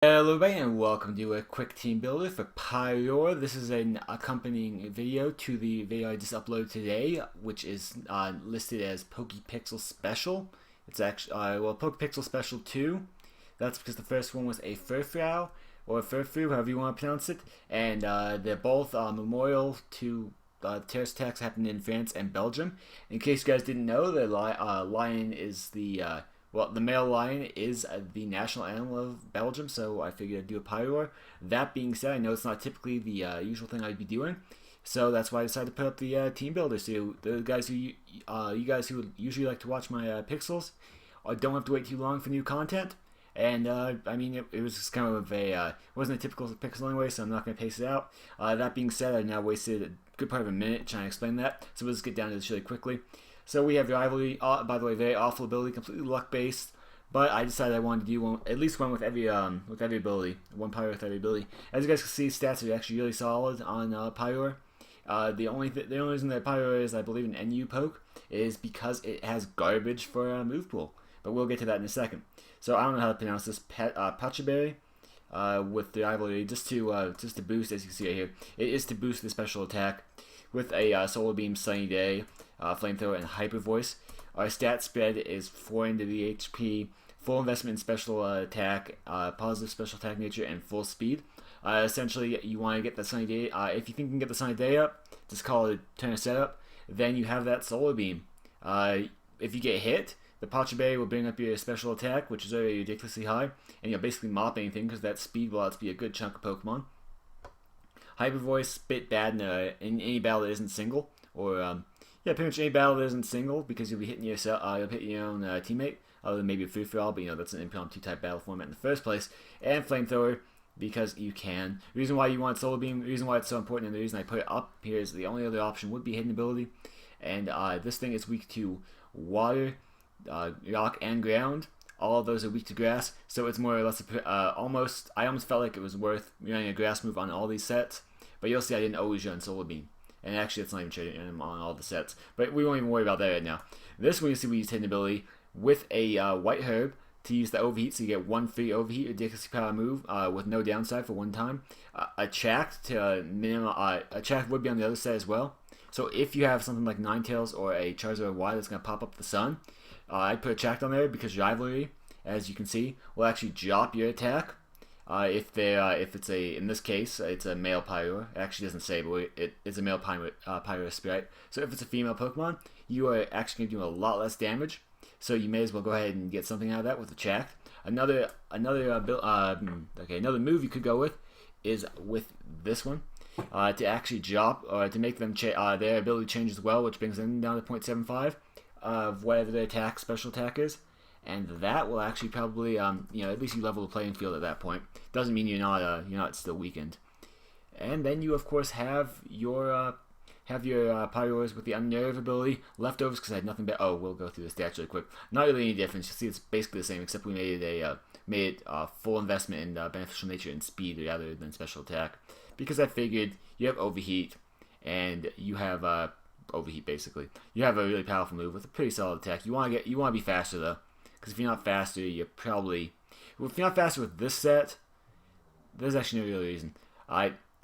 Hello everybody and welcome to a quick team builder for Pyroar. This is an accompanying video to the video I just uploaded today, which is listed as PokePixel Special. It's actually, PokePixel Special 2. That's because the first one was a Furfrou, or Furfrou, however you want to pronounce it. And they're both memorial to terrorist attacks happened in France and Belgium. In case you guys didn't know, the lion is the male lion is the national animal of Belgium, so I figured I'd do a Pyroar. That being said, I know it's not typically the usual thing I'd be doing, so that's why I decided to put up the team builder. So the guys who you guys who would usually like to watch my pixels don't have to wait too long for new content. And I mean, it was just kind of it wasn't a typical pixel anyway, so I'm not going to pace it out. That being said, I now wasted a good part of a minute trying to explain that, so we'll just get down to this really quickly. So we have Rivalry, by the way, very awful ability, completely luck-based, but I decided I wanted to do one, at least one with every ability, one Pyroar with every ability. As you guys can see, stats are actually really solid on Pyroar. The only reason that Pyroar is, I believe, an NU poke is because it has garbage for move pool, but we'll get to that in a second. So I don't know how to pronounce this, Pachaberry. With the rivalry, just to boost, as you can see right here, it is to boost the special attack with a Solar Beam, Sunny Day, Flamethrower, and Hyper Voice. Our stat spread is 4 into the HP, full investment in special attack, positive special attack nature, and full speed. Essentially, you want to get the Sunny Day. If you think you can get the Sunny Day up, just call it a turn of setup. Then you have that Solar Beam. If you get hit, the Pachaberry will bring up your special attack, which is already ridiculously high, and you'll basically mop anything because that speed will outspeed a good chunk of Pokemon. Hyper Voice, bit bad in any battle that isn't single, or yeah, pretty much any battle that isn't single, because you'll be hitting yourself, you'll hit your own teammate, other than maybe a free-for-all, but that's an impromptu type battle format in the first place. And Flamethrower, because you can. The reason why you want Solar Beam, the reason why it's so important, and the reason I put it up here is the only other option would be Hidden Ability, and this thing is weak to Water, rock, and ground. All of those are weak to grass, so it's more or less I almost felt like it was worth running a grass move on all these sets, but you'll see I didn't always run Solar Beam, and actually it's not even trading on all the sets, but we won't even worry about that right now. This one you see we use Hidden Ability with a White Herb to use the Overheat, so you get one free Overheat, ridiculously power move with no downside for one time. A Chact to minimum, a Chact would be on the other set as well, so if you have something like Ninetales or a Charizard Y that's going to pop up the sun, I'd put a Chact on there because Rivalry, as you can see, will actually drop your attack. If it's in this case, it's a male Pyroar. It actually doesn't say, but it's a male Pyroar Sprite. So if it's a female Pokemon, you are actually going to do a lot less damage. So you may as well go ahead and get something out of that with a Chact. Another move you could go with is with this one. To actually drop, or to make them their ability change as well, which brings them down to 0.75 of whatever their special attack is, and that will actually probably at least you level the playing field at that point. Doesn't mean you're not still weakened. And then you of course have your Pyroars with the Unnerve ability, leftovers, because I had nothing but we'll go through the stats really quick. Not really any difference. You see it's basically the same, except we made it full investment in beneficial nature and speed rather than special attack, because I figured you have Overheat and you have Overheat basically. You have a really powerful move with a pretty solid attack. You want to be faster though, because if you're not faster, if you're not faster with this set, there's actually no real reason.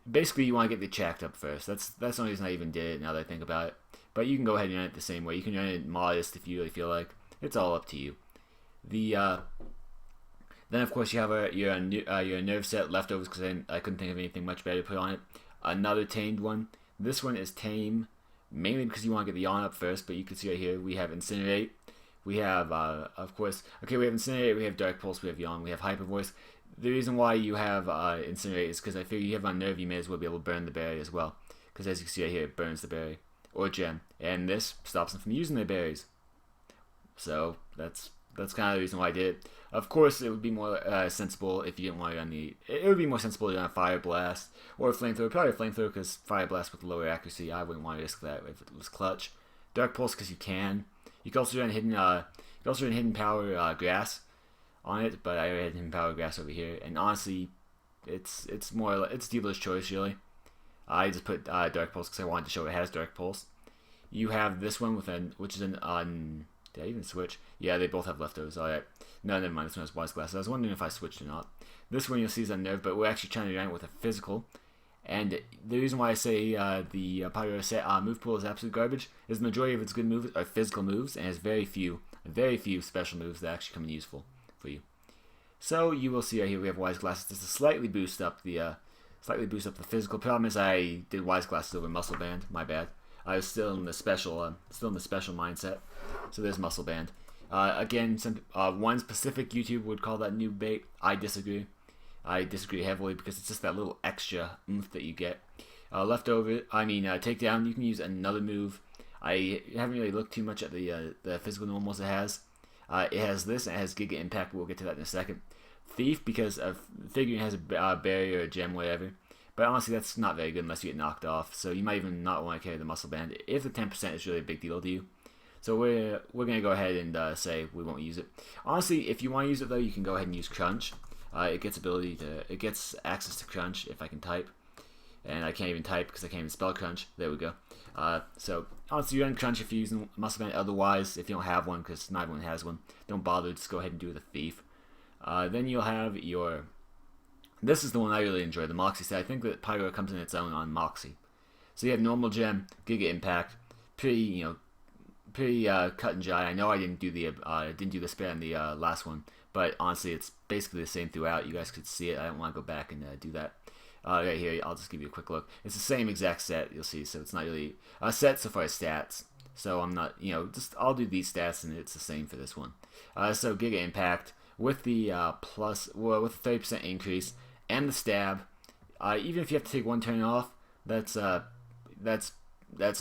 Basically you want to get the Chact up first. That's the only reason I even did it now that I think about it. But you can go ahead and run it the same way. You can run it modest if you really feel like. It's all up to you. Then of course you have your nerve set leftovers, because I couldn't think of anything much better to put on it. Another tamed one. This one is tame mainly because you want to get the yawn up first, but you can see right here we have Incinerate. We have, of course, we have Incinerate, we have Dark Pulse, we have Yawn, we have Hyper Voice. The reason why you have Incinerate is because I figure you have Unnerve, you may as well be able to burn the berry as well. Because as you can see right here, it burns the berry, or gem, and this stops them from using their berries. So that's kind of the reason why I did it. Of course, it would be more sensible if you didn't want to run it would be more sensible to run a Fire Blast or a Flamethrower. Probably a Flamethrower because Fire Blast with lower accuracy, I wouldn't want to risk that if it was clutch. Dark Pulse because you can. You can also run Hidden Power Grass on it, but I already had Hidden Power Grass over here, and honestly, it's dealer's choice really. I just put Dark Pulse because I wanted to show it has Dark Pulse. You have this one which is an Did I even switch? Yeah, they both have leftovers. Alright. No, never mind. This one has wise glasses. I was wondering if I switched or not. This one you'll see is unnerved, but we're actually trying to run it with a physical. And the reason why I say the Pyroar set move pool is absolute garbage is the majority of its good moves are physical moves, and has very few special moves that actually come in useful for you. So you will see right here we have wise glasses just to slightly boost up the physical. Problem is I did wise glasses over muscle band. My bad. I was still in the special mindset. So there's muscle band. Again, one specific YouTube would call that new bait. I disagree. I disagree heavily because it's just that little extra oomph that you get. Takedown, you can use another move. I haven't really looked too much at the physical normals it has. It has this, and it has Giga Impact, but we'll get to that in a second. Thief, because of figuring it has a barrier or a gem, whatever. But honestly, that's not very good unless you get knocked off, so you might even not want to carry the muscle band if the 10% is really a big deal to you. So we're going to go ahead and say we won't use it. Honestly, if you want to use it though, you can go ahead and use Crunch. It gets access to Crunch if I can type. And I can't even type because I can't even spell Crunch. There we go. So honestly, you're on Crunch if you're using muscle band. Otherwise, if you don't have one, because not everyone has one, don't bother. Just go ahead and do the Thief. Then you'll have your... This is the one I really enjoy, the Moxie set. I think that Pyroar comes in its own on Moxie. So you have normal gem, Giga Impact, pretty cut and dry. I know I didn't do the spare on the last one, but honestly, it's basically the same throughout. You guys could see it. I don't want to go back and do that. Right here, I'll just give you a quick look. It's the same exact set, you'll see. So it's not really a set so far as stats. So I'm not, I'll do these stats, and it's the same for this one. So Giga Impact with the with the 30% increase and the stab. Even if you have to take one turn off, that's a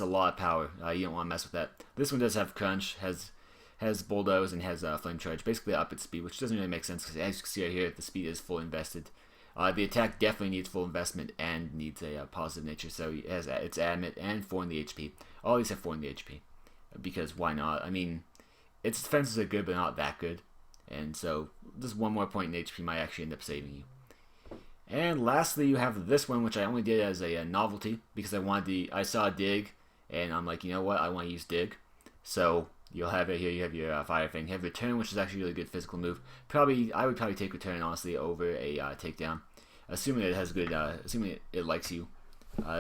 lot of power. You don't want to mess with that. This one does have Crunch, has Bulldoze, and has Flame Charge. Basically up its speed, which doesn't really make sense because as you can see right here, the speed is full invested. The attack definitely needs full investment and needs a positive nature, so it has its adamant and 4 in the HP. All these have 4 in the HP, because why not? I mean, its defenses are good, but not that good, and so just one more point in HP might actually end up saving you. And lastly, you have this one, which I only did as a novelty because I saw Dig, and I'm like, you know what, I want to use Dig. So you'll have it here. You have your fire thing. You have Return, which is actually a really good physical move. I would probably take Return honestly over a takedown, assuming it has good, assuming it likes you.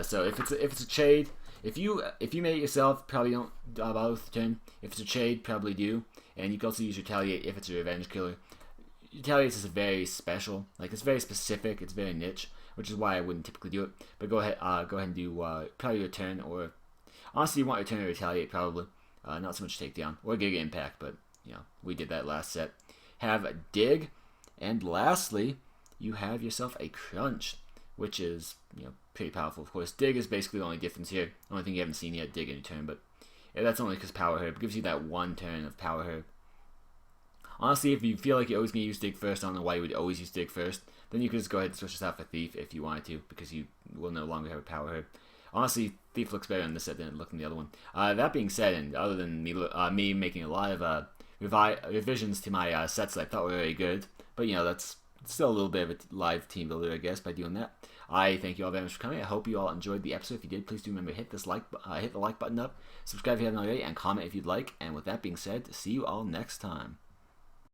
So if it's a trade, if you made it yourself, probably don't bother with Return. If it's a trade, probably do. And you can also use Retaliate if it's a revenge killer. Retaliate is very special, like it's very specific, it's very niche, which is why I wouldn't typically do it. But go ahead and do probably Return, or honestly you want Return or Retaliate probably, not so much Takedown or Giga Impact, but we did that last set. Have a Dig, and lastly you have yourself a Crunch, which is pretty powerful. Of course, Dig is basically the only difference here. The only thing you haven't seen yet, Dig and Return, but that's only because Power Herb gives you that one turn of Power Herb. Honestly, if you feel like you're always going to use Dig first, I don't know why you would always use Dig first, then you could just go ahead and switch this out for Thief if you wanted to, because you will no longer have a Power Herb. Honestly, Thief looks better in this set than it looked in the other one. That being said, and other than me making a lot of revisions to my sets that I thought were very good, but that's still a little bit of a live team builder, I guess, by doing that. I thank you all very much for coming. I hope you all enjoyed the episode. If you did, please do remember to hit the like button up, subscribe if you haven't already, and comment if you'd like. And with that being said, see you all next time.